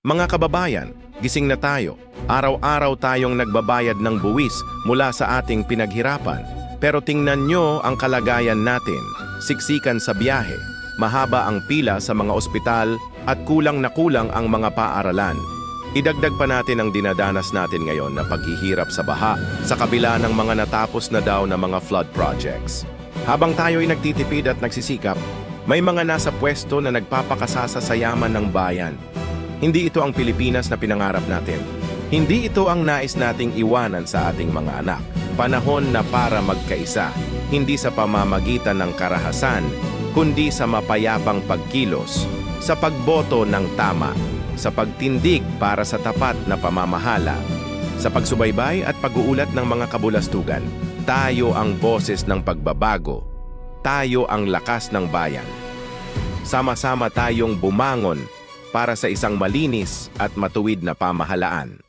Mga kababayan, gising na tayo. Araw-araw tayong nagbabayad ng buwis mula sa ating pinaghirapan. Pero tingnan nyo ang kalagayan natin. Siksikan sa biyahe, mahaba ang pila sa mga ospital at kulang na kulang ang mga paaralan. Idagdag pa natin ang dinadanas natin ngayon na paghihirap sa baha sa kabila ng mga natapos na daw na mga flood projects. Habang tayo'y nagtitipid at nagsisikap, may mga nasa pwesto na nagpapakasasa sa yaman ng bayan. Hindi ito ang Pilipinas na pinangarap natin. Hindi ito ang nais nating iwanan sa ating mga anak. Panahon na para magkaisa, hindi sa pamamagitan ng karahasan, kundi sa mapayapang pagkilos, sa pagboto ng tama, sa pagtindig para sa tapat na pamamahala, sa pagsubaybay at pag-uulat ng mga kabulastugan. Tayo ang boses ng pagbabago. Tayo ang lakas ng bayan. Sama-sama tayong bumangon para sa isang malinis at matuwid na pamahalaan.